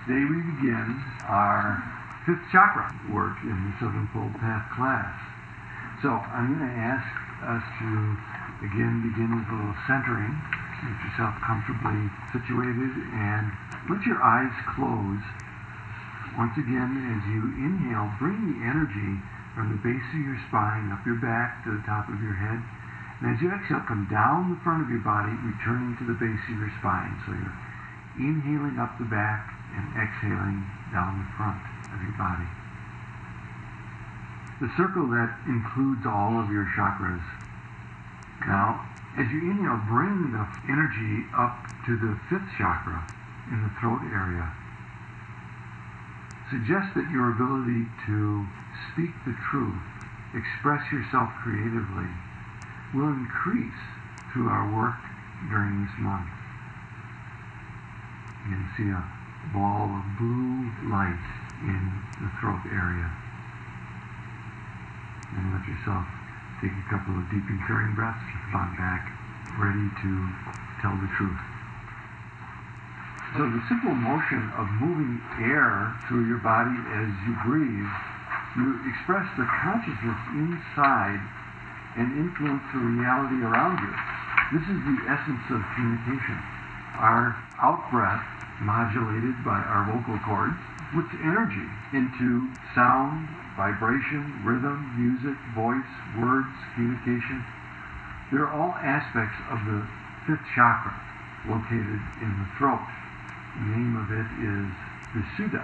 Today we begin our fifth chakra work in the Sevenfold Path class. So I'm going to ask us to again begin with a little centering. Get yourself comfortably situated and let your eyes close. Once again, as you inhale, bring the energy from the base of your spine up your back to the top of your head. And as you exhale, come down the front of your body, returning to the base of your spine. So you're inhaling up the back and exhaling down the front of your body. The circle that includes all of your chakras. Now, as you inhale, bring the energy up to the fifth chakra in the throat area. Suggest that your ability to speak the truth, express yourself creatively, will increase through our work during this month. You can see a ball of blue light in the throat area. And let yourself take a couple of deep and clearing breaths, respond back, ready to tell the truth. So the simple motion of moving air through your body as you breathe, you express the consciousness inside and influence the reality around you. This is the essence of communication. Our out-breath, modulated by our vocal cords, puts energy into sound, vibration, rhythm, music, voice, words, communication. They're all aspects of the fifth chakra located in the throat. The name of it is Visuddha,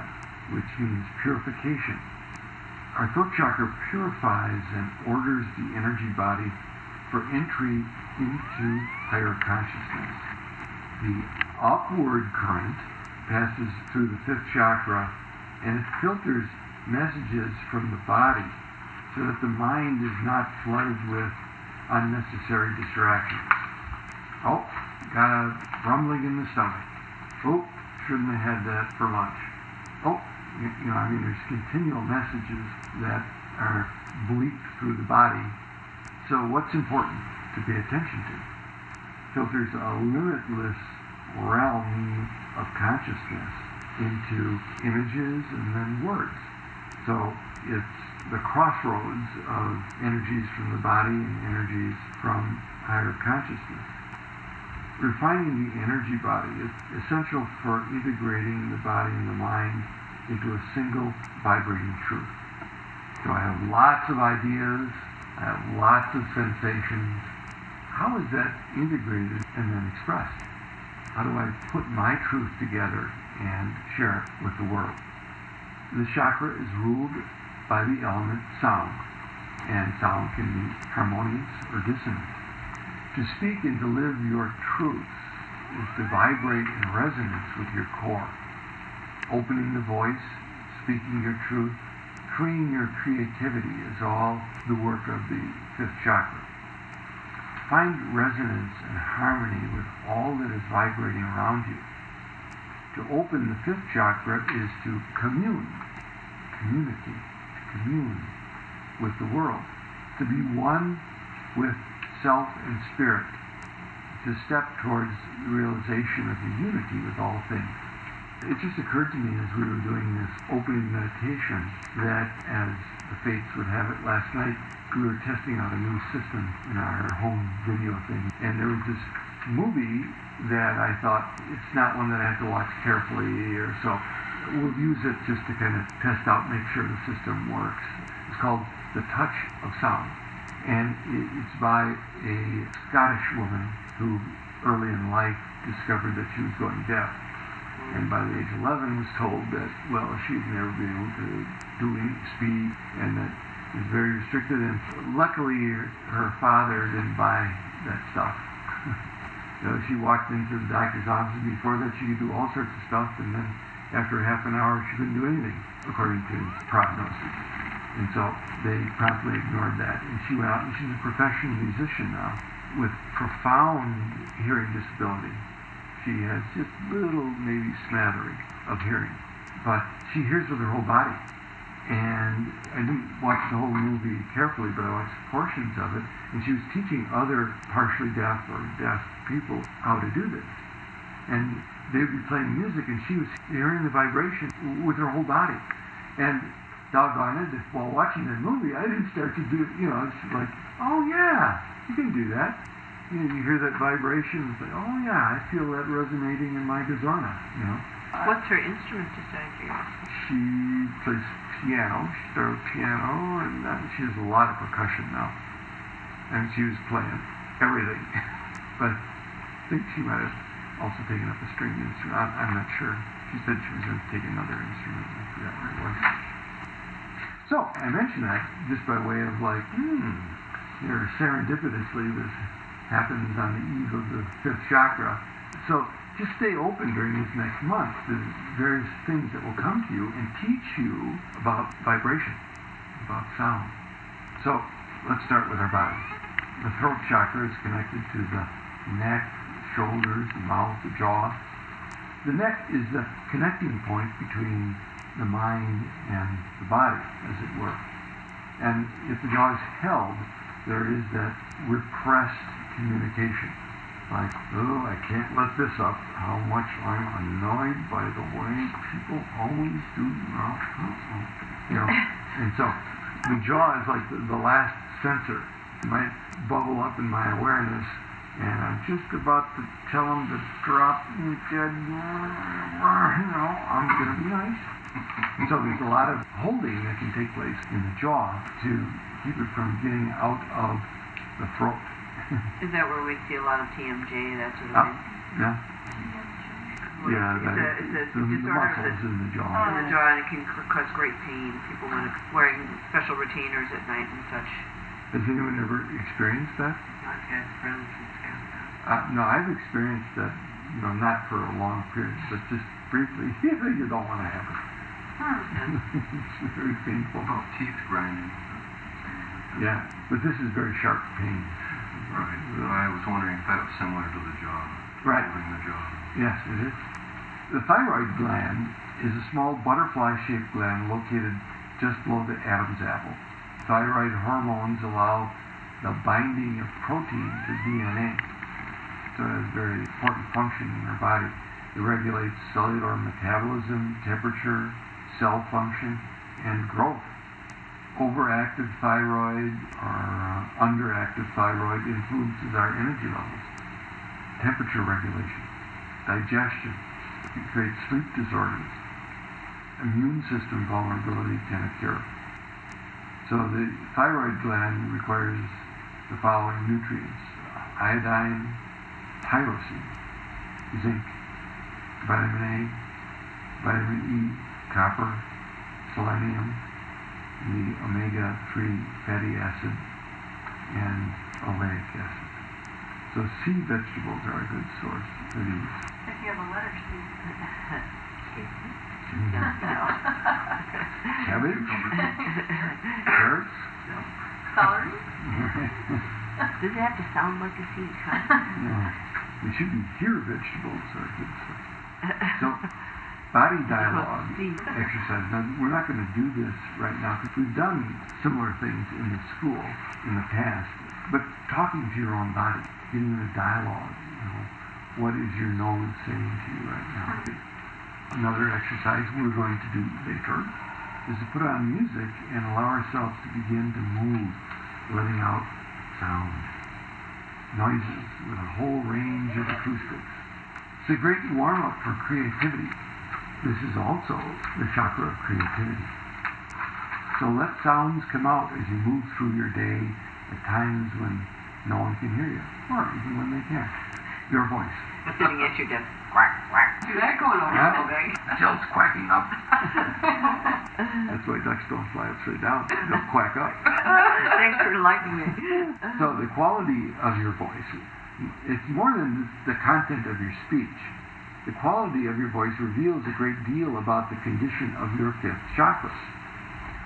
which means purification. Our throat chakra purifies and orders the energy body for entry into higher consciousness. The upward current passes through the fifth chakra and it filters messages from the body so that the mind is not flooded with unnecessary distractions. Oh, got a rumbling in the stomach. Oh, shouldn't have had that for lunch. Oh, there's continual messages that are bleaked through the body. So what's important to pay attention to? Filters a limitless realm of consciousness into images and then words. So it's the crossroads of energies from the body and energies from higher consciousness. Refining the energy body is essential for integrating the body and the mind into a single vibrating truth. So I have lots of ideas, I have lots of sensations. How is that integrated and then expressed? How do I put my truth together and share it with the world? The chakra is ruled by the element sound, and sound can be harmonious or dissonant. To speak and to live your truth is to vibrate in resonance with your core. Opening the voice, speaking your truth, freeing your creativity is all the work of the fifth chakra. Find resonance and harmony with all that is vibrating around you. To open the fifth chakra is to commune with the world, to be one with self and spirit, to step towards the realization of the unity with all things. It just occurred to me as we were doing this opening meditation that, as the fates would have it, last night we were testing out a new system in our home video thing, and there was this movie that I thought, it's not one that I have to watch carefully or so. We'll use it just to kind of test out, make sure the system works. It's called The Touch of Sound, and it's by a Scottish woman who early in life discovered that she was going deaf. And by the age of 11 was told that, well, she'd never be able to do any speak and that it was very restricted. And luckily, her father didn't buy that stuff. She walked into the doctor's office. Before that, she could do all sorts of stuff. And then after half an hour, she couldn't do anything, according to prognosis. And so they promptly ignored that. And she went out, and she's a professional musician now with profound hearing disability. She has just little, maybe smattering of hearing, but she hears with her whole body. And I didn't watch the whole movie carefully, but I watched portions of it, and she was teaching other partially deaf or deaf people how to do this. And they would be playing music, and she was hearing the vibration with her whole body. And doggone it, while watching that movie, I didn't start to do, it's like, oh yeah, you can do that. You hear that vibration, it's like, oh yeah, I feel that resonating in my gazorna, What's her instrument, just out of curiosity? She plays piano. She started piano, and she has a lot of percussion now. And she was playing everything. But I think she might have also taken up a stringed instrument. I'm not sure. She said she was going to take another instrument. I forgot what it was. So I mentioned that just by way of like, serendipitously this happens on the eve of the fifth chakra. So just stay open during this next month to various things that will come to you and teach you about vibration, about sound. So let's start with our body. The throat chakra is connected to the neck, shoulders, the mouth, the jaw. The neck is the connecting point between the mind and the body, as it were. And if the jaw is held, there is that repressed communication. Like, oh, I can't let this up. How much I'm annoyed by the way people always do. And so the jaw is like the last sensor. It might bubble up in my awareness, and I'm just about to tell them to drop and said, I'm going to be nice. And so there's a lot of holding that can take place in the jaw to keep it from getting out of the throat. Is that where we see a lot of TMJ, that sort of thing? Yeah. Yeah, it's a the disorder muscles in the jaw. In the jaw, and it can cause great pain. People wearing special retainers at night and such. Has anyone ever experienced that? I've had friends who've had that. No, I've experienced that, not for a long period, but just briefly. You don't want to have it. It's very painful. About teeth grinding. Yeah, but this is very sharp pain. Right. I was wondering if that was similar to the jaw. Right. Holding the jaw. Yes, it is. The thyroid gland is a small butterfly-shaped gland located just below the Adam's apple. Thyroid hormones allow the binding of protein to DNA. So it has a very important function in our body. It regulates cellular metabolism, temperature, cell function, and growth. Overactive thyroid or underactive thyroid influences our energy levels, temperature regulation, digestion. It creates sleep disorders. Immune system vulnerability can occur. So the thyroid gland requires the following nutrients: iodine, tyrosine, zinc, vitamin A, vitamin E, copper, selenium, the omega-3 fatty acid, and oleic acid. So sea vegetables are a good source for these. If you have a letter C. Cabbage, carrots. Celery. Does it have to sound like a seed, huh? Yeah. They should be here vegetables are good source. So body dialogue exercise. Now, we're not going to do this right now because we've done similar things in the school in the past. But talking to your own body, getting in a dialogue, what is your nose saying to you right now? Another exercise we're going to do later is to put on music and allow ourselves to begin to move, letting out sound, noises with a whole range of acoustics. It's a great warm-up for creativity. This is also the chakra of creativity. So let sounds come out as you move through your day at times when no one can hear you, or even when they can. Your voice. Sitting at your desk, quack, quack. Do that going on all day. Jill's quacking up. That's why ducks don't fly upside down. They'll quack up. Thanks for enlightening me. So the quality of your voice, it's more than the content of your speech. The quality of your voice reveals a great deal about the condition of your fifth chakra.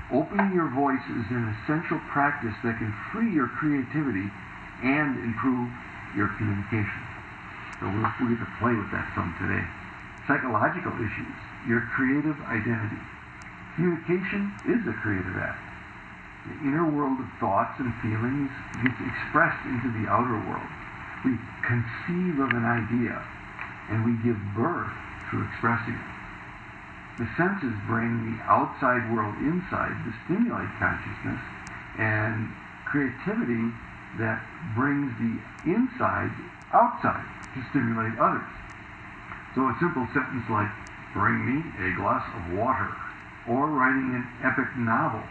Opening your voice is an essential practice that can free your creativity and improve your communication. So we're going to play with that some today. Psychological issues, your creative identity. Communication is a creative act. The inner world of thoughts and feelings gets expressed into the outer world. We conceive of an idea, and we give birth through expressing it. The senses bring the outside world inside to stimulate consciousness, and creativity that brings the inside outside to stimulate others. So a simple sentence like, "Bring me a glass of water," or writing an epic novel,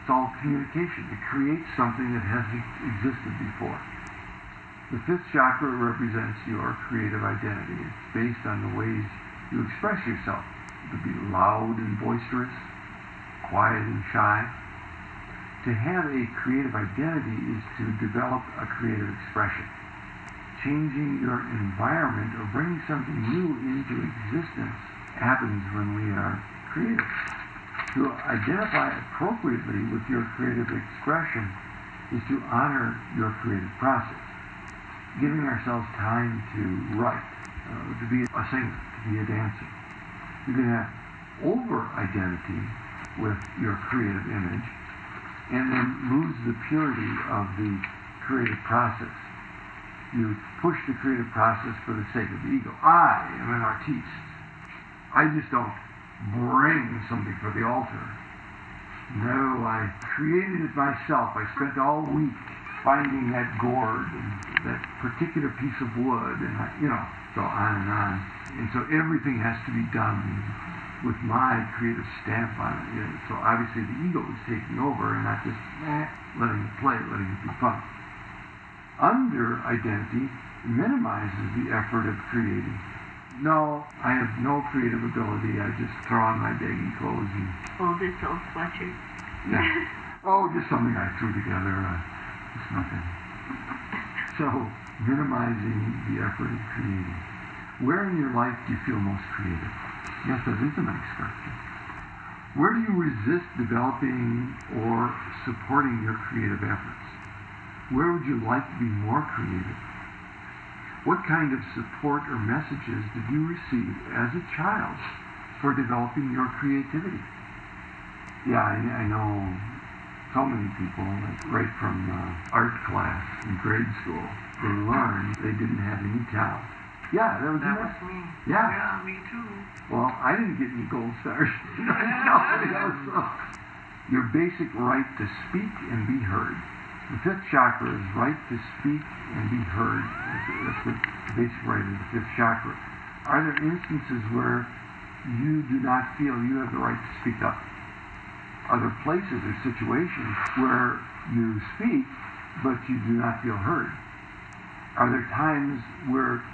it's all communication. It creates something that hasn't existed before. The fifth chakra represents your creative identity. It's based on the ways you express yourself. It could be loud and boisterous, quiet and shy. To have a creative identity is to develop a creative expression. Changing your environment or bringing something new into existence happens when we are creative. To identify appropriately with your creative expression is to honor your creative process. Giving ourselves time to write, to be a singer, to be a dancer. You can have over-identity with your creative image and then lose the purity of the creative process. You push the creative process for the sake of the ego. I am an artiste. I just don't bring something for the altar. No, I created it myself. I spent all week finding that gourd and that particular piece of wood, and so on and on. And so everything has to be done with my creative stamp on it. So obviously the ego is taking over and not just letting it play, letting it be fun. Under identity minimizes the effort of creating. No, I have no creative ability. I just throw on my baggy clothes and... Oh, this old sweatshirt. Yeah. Oh, just something I threw together. It's nothing. So, minimizing the effort of creating. Where in your life do you feel most creative? Yes, that is a nice question. Where do you resist developing or supporting your creative efforts? Where would you like to be more creative? What kind of support or messages did you receive as a child for developing your creativity? Yeah, I know so many people, right from art class in grade school, they learned they didn't have any talent. Yeah, that was me. Yeah. Yeah, me too. Well, I didn't get any gold stars. Your basic right to speak and be heard. The fifth chakra is right to speak and be heard. That's the basic right of the fifth chakra. Are there instances where you do not feel you have the right to speak up? Are there places or situations where you speak but you do not feel heard? Are there times where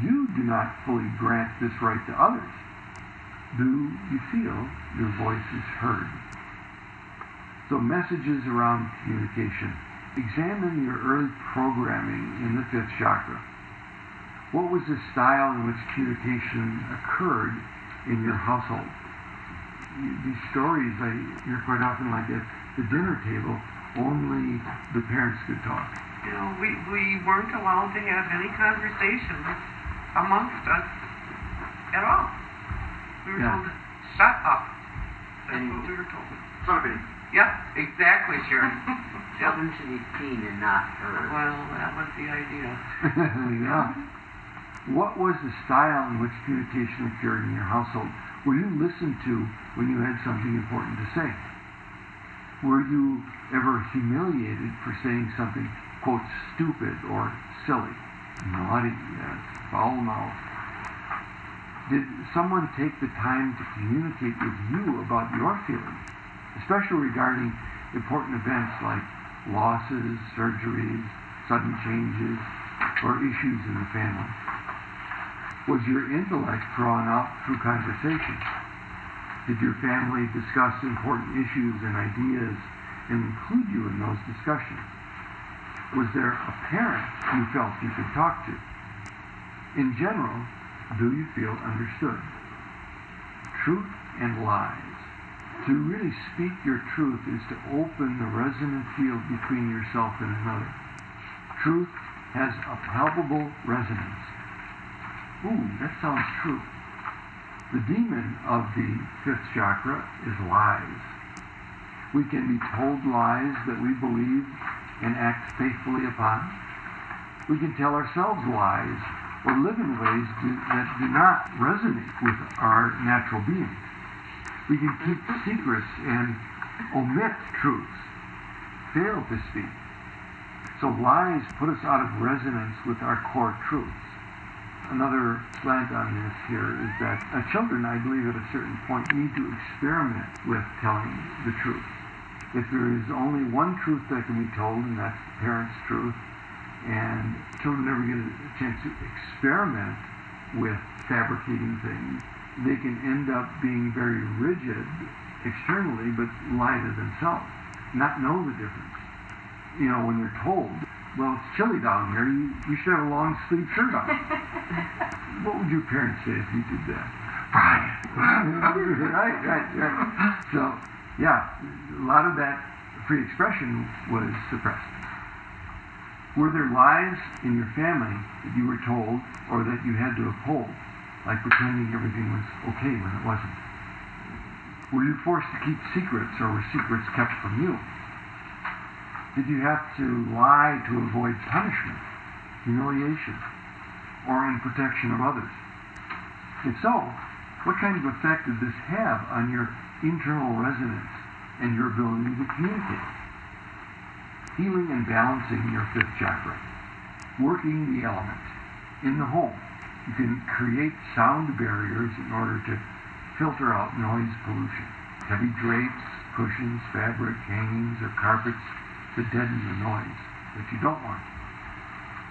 you do not fully grant this right to others? Do you feel your voice is heard? So messages around communication. Examine your early programming in the fifth chakra. What was the style in which communication occurred in your household? These stories I hear quite often, like at the dinner table, only the parents could talk. We weren't allowed to have any conversations amongst us at all. We were told to shut up. That's what we were told. Something. Yep, exactly, Sharon. Children should be seen and not heard. Well, that was the idea. Yeah. What was the style in which communication occurred in your household? Were you listened to when you had something important to say? Were you ever humiliated for saying something, quote, stupid or silly? Naughty, foul mouth. Did someone take the time to communicate with you about your feelings, especially regarding important events like losses, surgeries, sudden changes, or issues in the family? Was your intellect drawn out through conversation? Did your family discuss important issues and ideas and include you in those discussions? Was there a parent you felt you could talk to? In general, do you feel understood? Truth and lies. To really speak your truth is to open the resonant field between yourself and another. Truth has a palpable resonance. Ooh, that sounds true. The demon of the fifth chakra is lies. We can be told lies that we believe and act faithfully upon. We can tell ourselves lies or live in ways that do not resonate with our natural being. We can keep secrets and omit truths, fail to speak. So lies put us out of resonance with our core truths. Another slant on this here is that children, I believe, at a certain point need to experiment with telling the truth. If there is only one truth that can be told, and that's the parent's truth, and children never get a chance to experiment with fabricating things, they can end up being very rigid externally, but lie to themselves, not know the difference. You know, when they're told, well, it's chilly down here, you should have a long sleeve shirt on. What would your parents say if you did that? Right. So, yeah, a lot of that free expression was suppressed. Were there lies in your family that you were told or that you had to uphold, like pretending everything was okay when it wasn't? Were you forced to keep secrets, or were secrets kept from you? Did you have to lie to avoid punishment, humiliation, or in protection of others? If so, what kind of effect did this have on your internal resonance and your ability to communicate? Healing and balancing your fifth chakra. Working the elements. In the home, you can create sound barriers in order to filter out noise pollution. Heavy drapes, cushions, fabric, hangings, or carpets to deaden the noise that you don't want.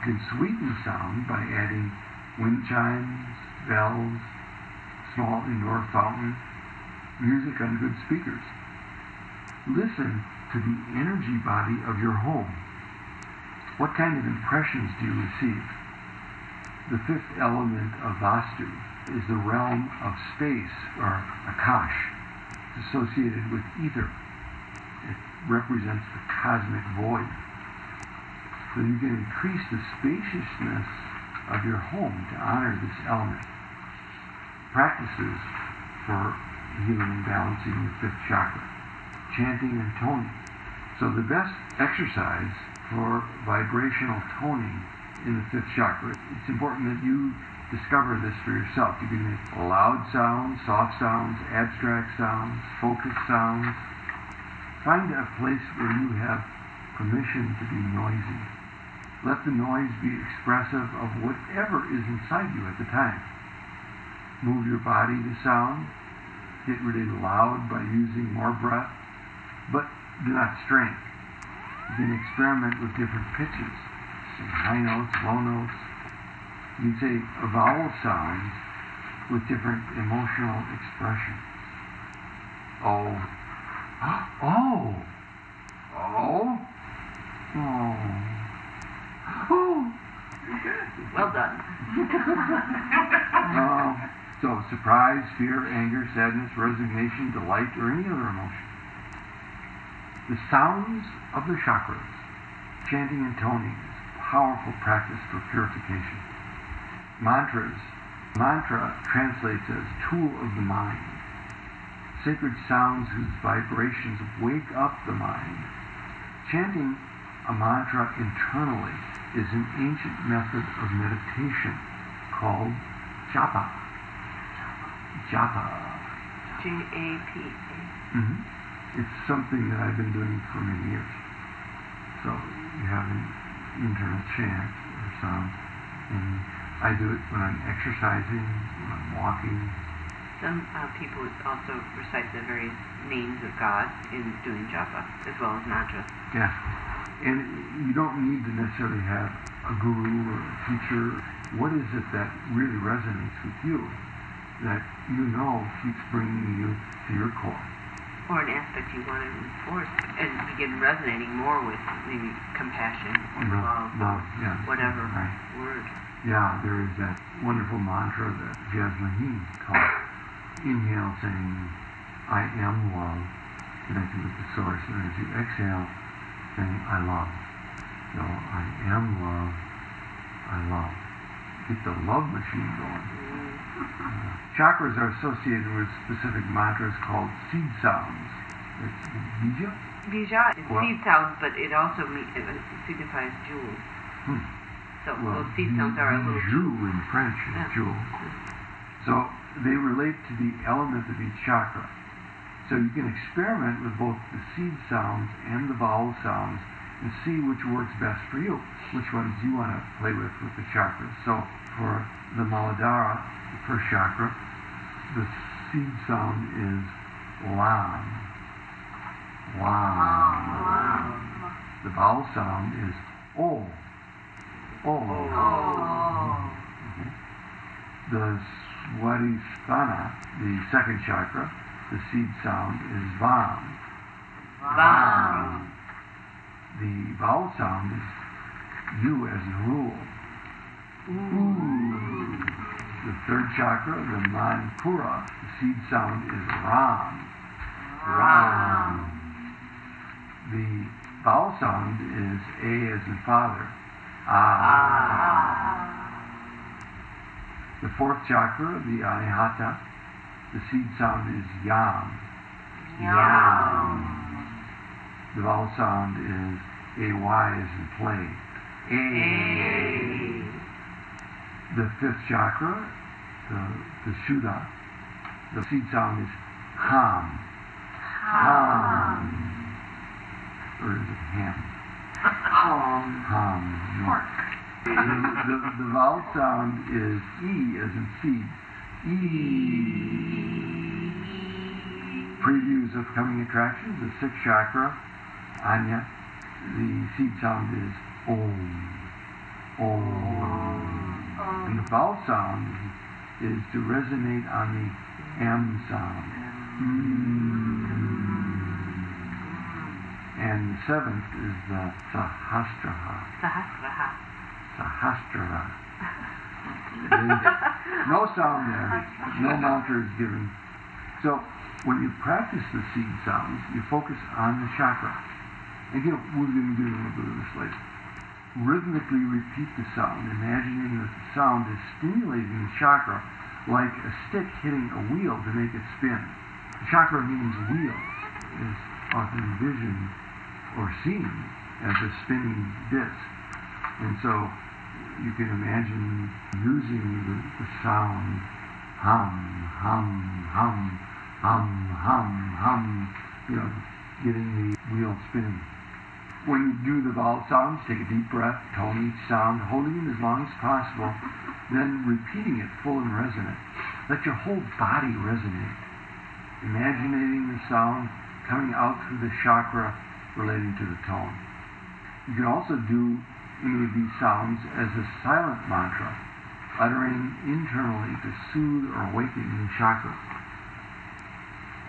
You can sweeten sound by adding wind chimes, bells, small indoor fountain, music on good speakers. Listen to the energy body of your home. What kind of impressions do you receive? The fifth element of Vastu is the realm of space, or Akash. It's associated with ether. It represents the cosmic void. So you can increase the spaciousness of your home to honor this element. Practices for healing and balancing the fifth chakra. Chanting and toning. So the best exercise for vibrational toning in the fifth chakra, it's important that you discover this for yourself. You can make loud sounds, soft sounds, abstract sounds, focused sounds. Find a place where you have permission to be noisy. Let the noise be expressive of whatever is inside you at the time. Move your body to sound. Get really loud by using more breath, but do not strain. You can experiment with different pitches, high notes, low notes. You can say vowel sounds with different emotional expression. Oh. Oh. Oh. Oh. Oh. Well done. So surprise, fear, anger, sadness, resignation, delight, or any other emotion. The sounds of the chakras, chanting and toning, is a powerful practice for purification. Mantras. Mantra translates as tool of the mind. Sacred sounds whose vibrations wake up the mind. Chanting a mantra internally is an ancient method of meditation called japa. Japa. J-A-P-A. Mm-hmm. It's something that I've been doing for many years. So you have an internal chant or sound, and I do it when I'm exercising, when I'm walking. Some people also recite the various names of God in doing japa, as well as mantras. Yeah. And you don't need to necessarily have a guru or a teacher. What is it that really resonates with you, that you know keeps bringing you to your core? Or an aspect you want to enforce and begin resonating more with, maybe compassion or love, yeah. whatever Right. word. Yeah, there is that wonderful mantra that Jasmine taught. Inhale saying, I am love, connected with the source. And as you exhale, saying, I love. So, I am love, I love. Get the love machine going. Chakras are associated with specific mantras called seed sounds. It's bija. Bija is seed sounds, but it also signifies jewels. Hmm. So So well, those seed sounds are a little... bijou in French is Yeah. jewel. So they relate to the element of each chakra. So you can experiment with both the seed sounds and the vowel sounds and see which works best for you, which ones you want to play with the chakras. So for the Muladhara, the first chakra, the seed sound is lam. Lam. The vowel sound is o. O. Okay. The Swadhisthana, the second chakra, the seed sound is vam. Vam. The vowel sound is u as in rule. Ooh. The third chakra, the Manipura, the seed sound is ram. Ram. The vowel sound is a as in father. Ah. The fourth chakra, the Anahata, the seed sound is yam. Yam. The vowel sound is ay as in play. A. The fifth chakra, the Shuddha, the seed sound is ham. Ham. Or is it ham? Ham. Pork. The vowel sound is E as in seed. E. Previews of coming attractions, the sixth chakra, Anya. The seed sound is Om. Om. And the vowel sound is to resonate on the M sound. And the seventh is the Sahasrara. Sahasrara. No sound there. No mantra is given. So when you practice the seed sounds, you focus on the chakra. Again, we're going to do a little bit of this later. Rhythmically repeat the sound, imagining that the sound is stimulating the chakra like a stick hitting a wheel to make it spin. The chakra means wheel, is often envisioned or seen as a spinning disc. And so you can imagine using the sound hum, hum, hum, hum, hum, hum, getting the wheel spinning. When you do the vowel sounds, take a deep breath, tone each sound, holding it as long as possible, then repeating it full and resonant. Let your whole body resonate, imagining the sound coming out through the chakra relating to the tone. You can also do any of these sounds as a silent mantra, uttering internally to soothe or awaken the chakra.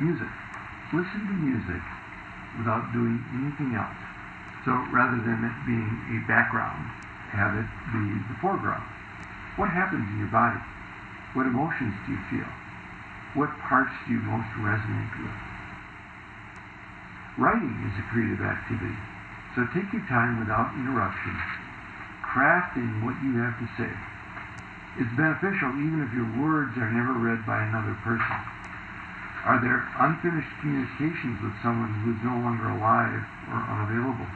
Music. Listen to music without doing anything else. So rather than it being a background, have it be the foreground. What happens in your body? What emotions do you feel? What parts do you most resonate with? Writing is a creative activity, so take your time without interruption, crafting what you have to say. It's beneficial even if your words are never read by another person. Are there unfinished communications with someone who is no longer alive or unavailable?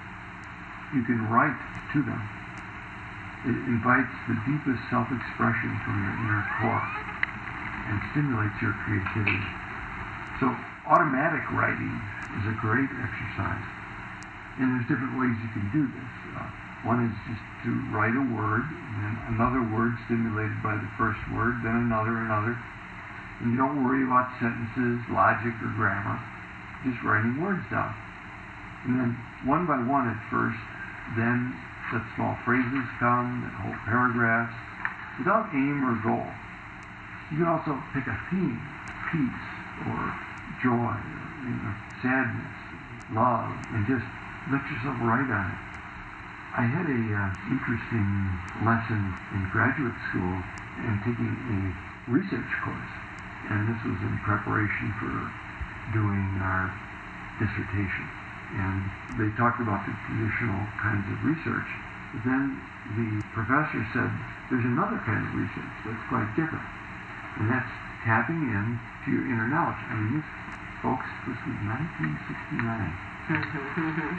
You can write to them. It invites the deepest self-expression from your inner core and stimulates your creativity. So automatic writing is a great exercise. And there's different ways you can do this. One is just to write a word, and then another word stimulated by the first word, then another. And you don't worry about sentences, logic, or grammar. Just writing words down. And then one by one at first, then let small phrases come, then whole paragraphs, without aim or goal. You can also pick a theme, peace, or joy, sadness, love, and just let yourself write on it. I had a interesting lesson in graduate school and taking a research course, and this was in preparation for doing our dissertation. And they talked about the traditional kinds of research. But then the professor said, there's another kind of research that's quite different. And that's tapping in to your inner knowledge. I mean, folks, this was 1969.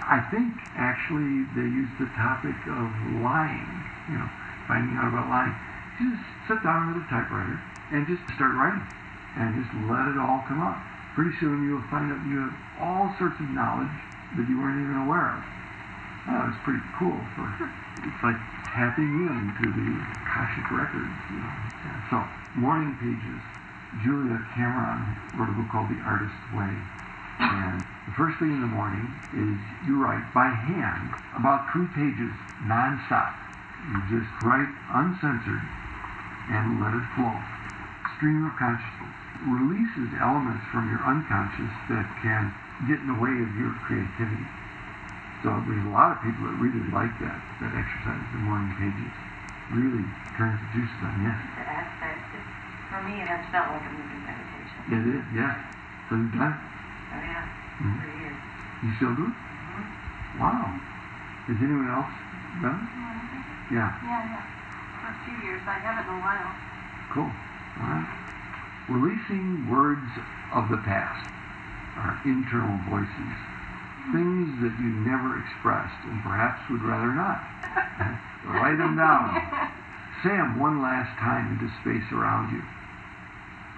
I think, actually, they used the topic of lying. finding out about lying. You just sit down with a typewriter and just start writing. And just let it all come out. Pretty soon you'll find out you have all sorts of knowledge that you weren't even aware of. It's pretty cool. It's like tapping into the Akashic records. Yeah. So, morning pages. Julia Cameron wrote a book called The Artist's Way. And the first thing in the morning is you write by hand about 3 pages non-stop. You just write uncensored and let it flow. Stream of consciousness releases elements from your unconscious that can get in the way of your creativity. So there's a lot of people that really like that exercise, the morning pages. Really turns the juices on, yes. For me, it has felt like a moving meditation. It is, yeah. So you've done it? Oh, yeah. Mm-hmm. For years. You still do it? Mm-hmm. Wow. Has anyone else done it? Yeah. Yeah. For a few years. I haven't in a while. Cool. All right. Releasing words of the past are internal voices. Things that you never expressed and perhaps would rather not. Write them down. Say them one last time into space around you.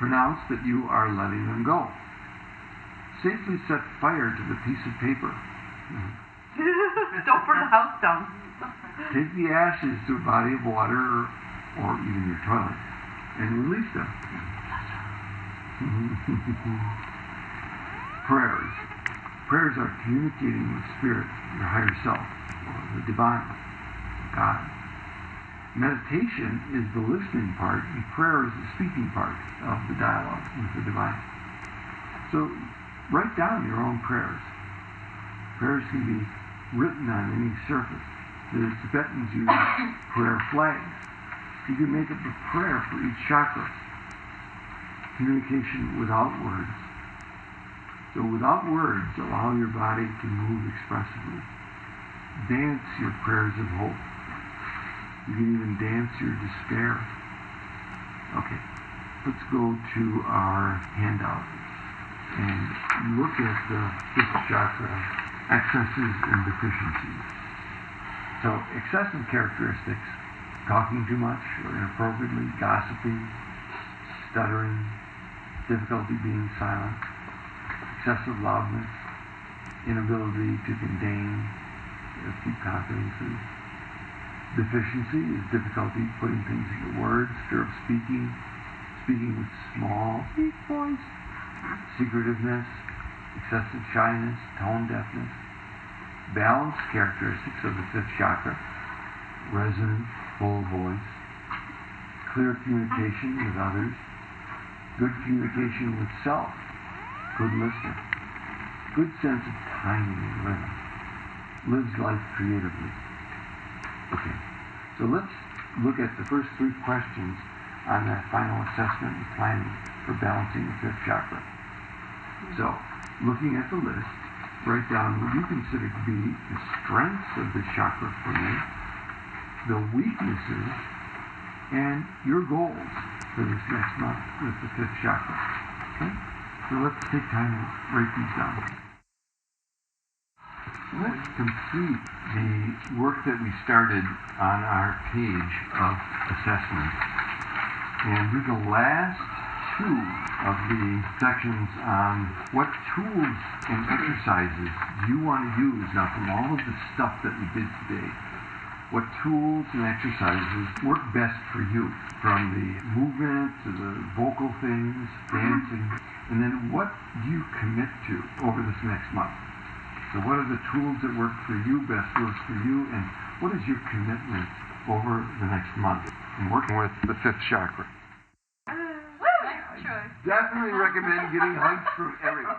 Pronounce that you are letting them go. Safely set fire to the piece of paper. Don't burn the house down. Take the ashes to a body of water or even your toilet and release them. Prayers. Prayers are communicating with spirit, your higher self, or the divine, God. Meditation is the listening part, and prayer is the speaking part of the dialogue with the divine. So write down your own prayers. Prayers can be written on any surface. The Tibetans use prayer flags. You can make up a prayer for each chakra. Communication without words. So without words, allow your body to move expressively. Dance your prayers of hope. You can even dance your despair. Okay, let's go to our handout and look at the 5th chakra, excesses and deficiencies. So excessive characteristics, talking too much or inappropriately, gossiping, stuttering, difficulty being silent, excessive loudness, inability to contain, keep confidences. Deficiency is difficulty putting things into words, fear of speaking with small, weak voice, secretiveness, excessive shyness, tone deafness. Balanced characteristics of the 5th chakra, resonant, full voice, clear communication with others, good communication with self, good listener, good sense of timing and rhythm, lives life creatively. Okay, so let's look at the first 3 questions on that final assessment and planning for balancing the 5th chakra. So, looking at the list, write down what you consider to be the strengths of the chakra for you, the weaknesses, and your goals for this next month with the 5th chakra. Okay? So let's take time to write these down. Let's complete the work that we started on our page of assessment and do the last 2 of the sections on what tools and exercises you want to use now from all of the stuff that we did today. What tools and exercises work best for you, from the movement to the vocal things, dancing, and then what do you commit to over this next month? So what are the tools that work for you, best works for you, and what is your commitment over the next month in working with the 5th chakra? Nice choice. Definitely recommend getting hugs from everyone.